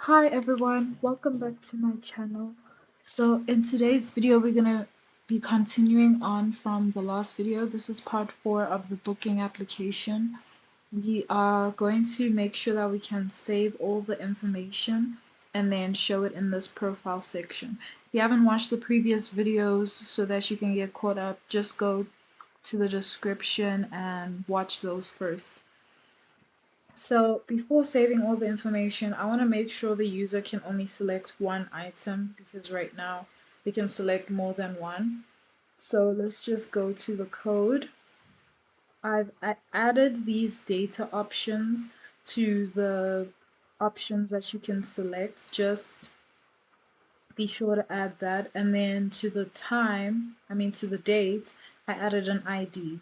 Hi everyone, welcome back to my channel. So in today's video we're gonna be continuing on from the last video. This is part 4 of the booking application. We are going to make sure that we can save all the information and then show it in this profile section. If you haven't watched the previous videos so that you can get caught up, just go to the description and watch those first. So before saving all the information, I want to make sure the user can only select one item because right now they can select more than one. So let's just go to the code. I've added these data options to the options that you can select. Just be sure to add that. And then to the to the date, I added an ID.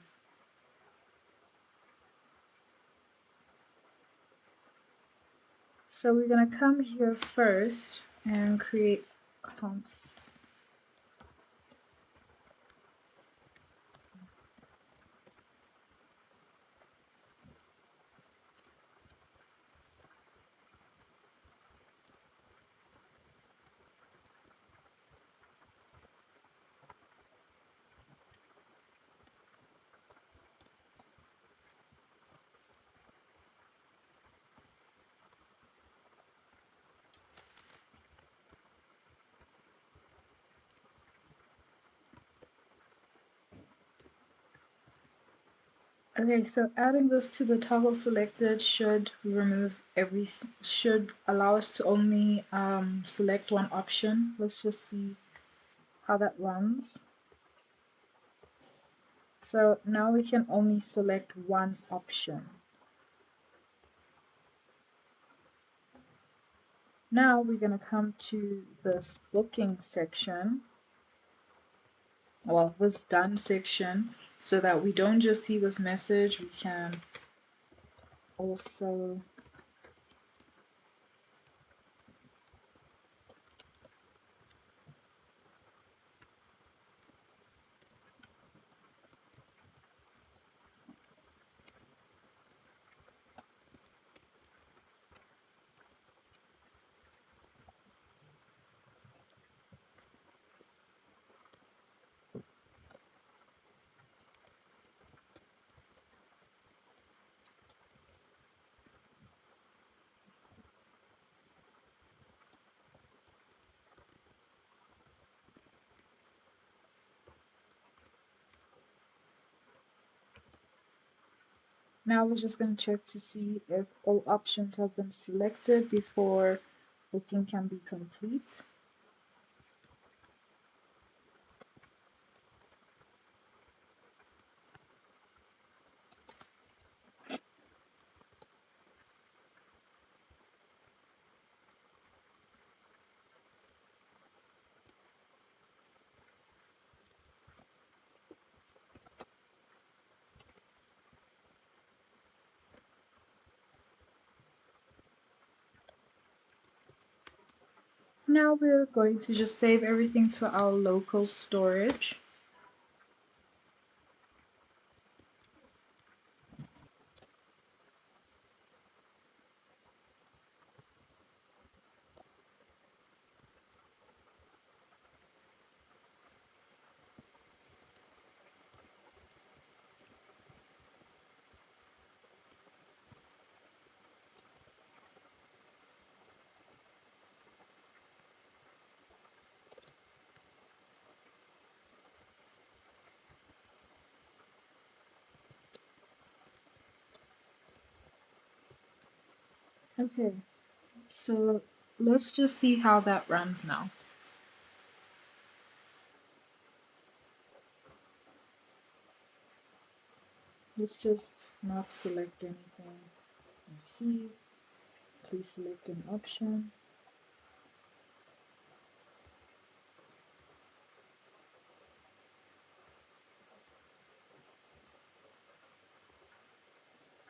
So we're going to come here first and create const. Okay, so adding this to the toggle selected should remove everything, should allow us to only select one option. Let's just see how that runs. So now we can only select one option. Now we're going to come to this booking section, well, this done section, so that we don't just see this message, we can also now we're just going to check to see if all options have been selected before booking can be complete. Now we're going to just save everything to our local storage. Okay, so let's just see how that runs now. Let's just not select anything and see. Please select an option.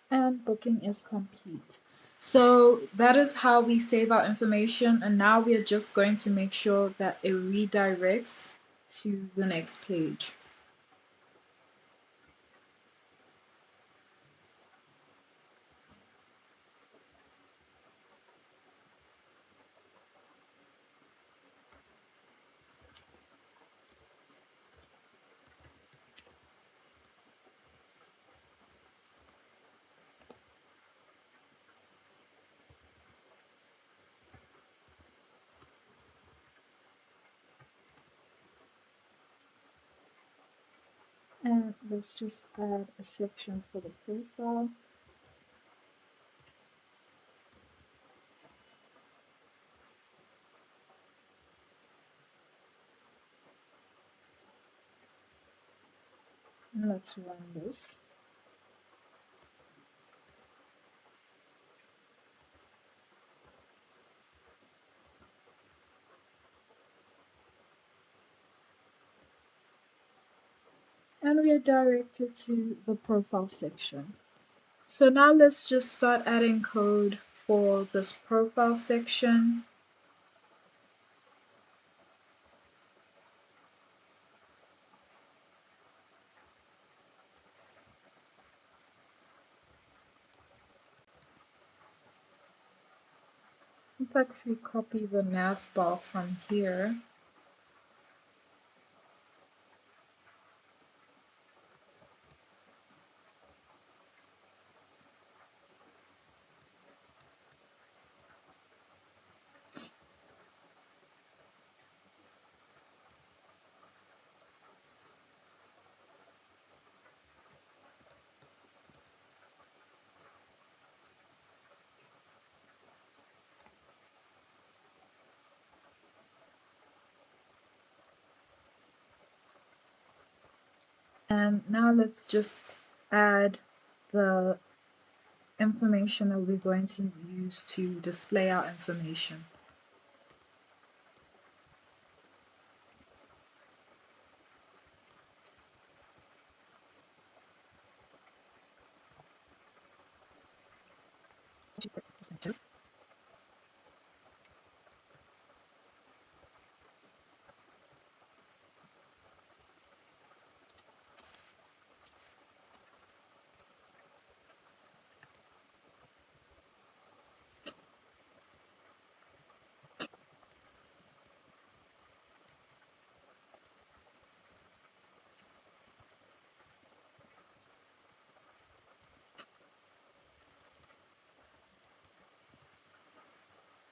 And booking is complete. So that is how we save our information, and now we are just going to make sure that it redirects to the next page. And let's just add a section for the profile. And let's run this. And we are directed to the profile section. So now let's just start adding code for this profile section. In fact, if we copy the nav bar from here, and now let's just add the information that we're going to use to display our information.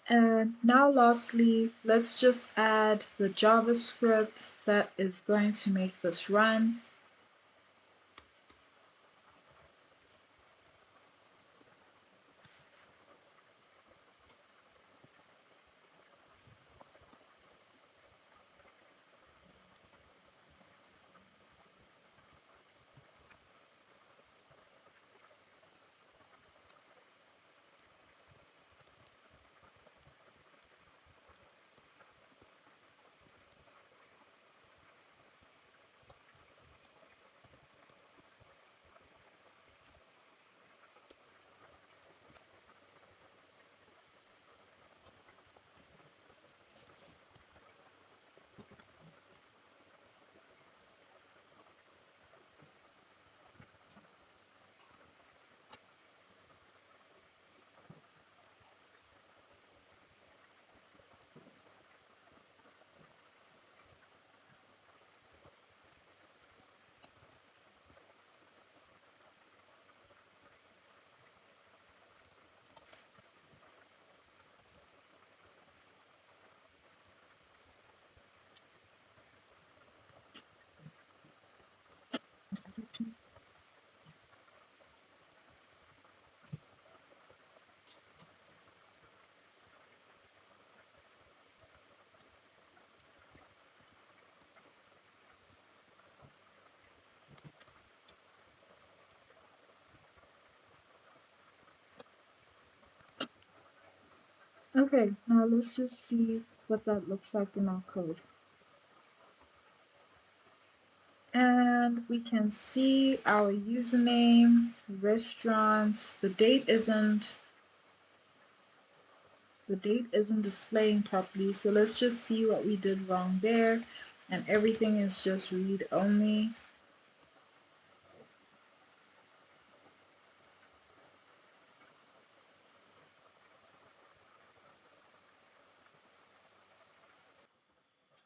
And now lastly, let's just add the JavaScript that is going to make this run. Okay, now let's just see what that looks like in our code. And we can see our username, restaurant, the date isn't displaying properly, so let's just see what we did wrong there. And everything is just read only.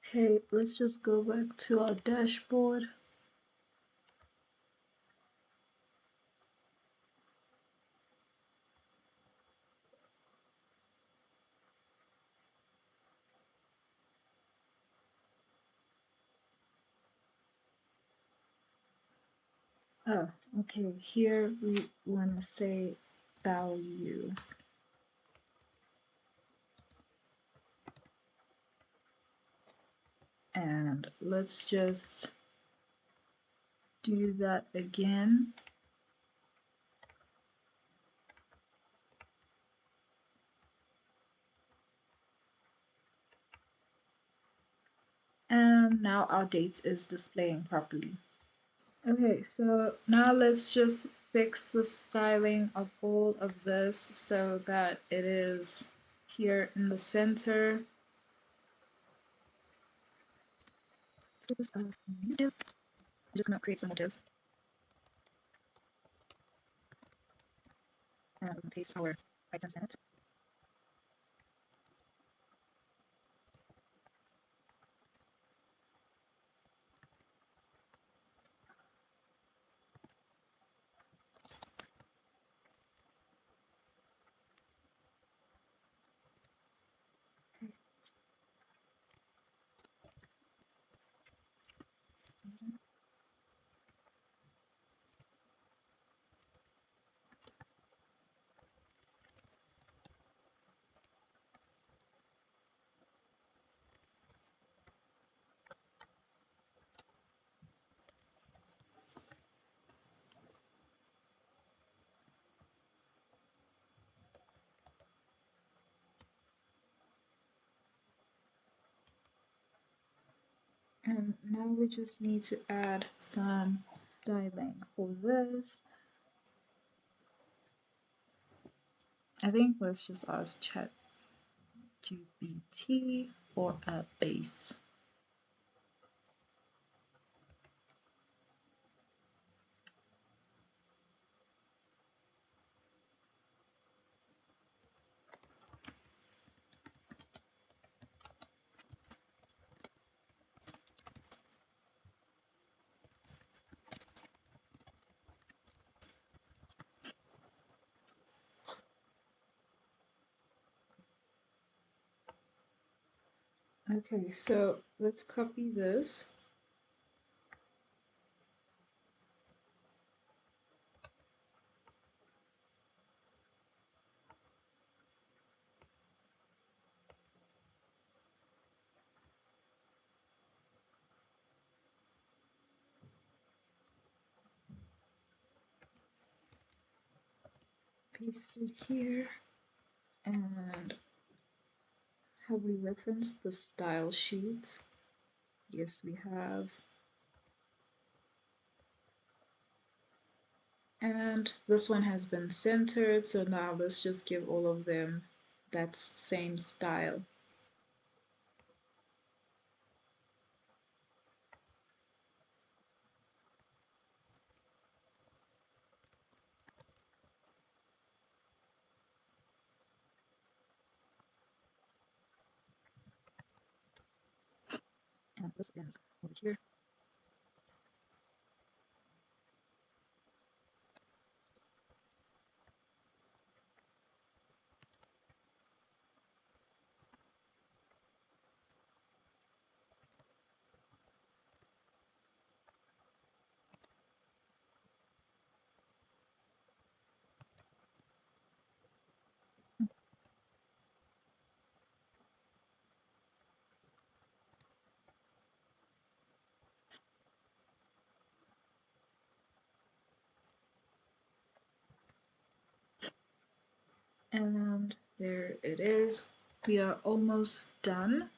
Okay, let's just go back to our dashboard. Oh, okay. Here we want to say value. And let's just do that again. And now our date is displaying properly. Okay, so now let's just fix the styling of all of this so that it is here in the center. So this motive, I'm just gonna create some motives and we can paste our items in it. And now we just need to add some styling for this. I think let's just ask ChatGPT for a base. Okay, so let's copy this. Paste it here. And have we referenced the style sheet? Yes, we have. And this one has been centered, so now let's just give all of them that same style. And this ends over here. And there it is. We are almost done.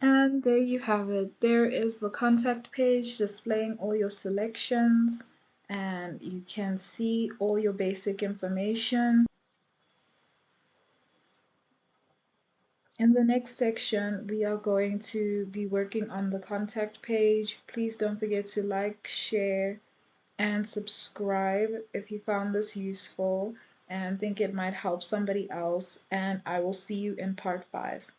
And there you have it. There is the contact page displaying all your selections, and you can see all your basic information. In the next section, we are going to be working on the contact page. Please don't forget to like, share, and subscribe if you found this useful and think it might help somebody else. And I will see you in part 5.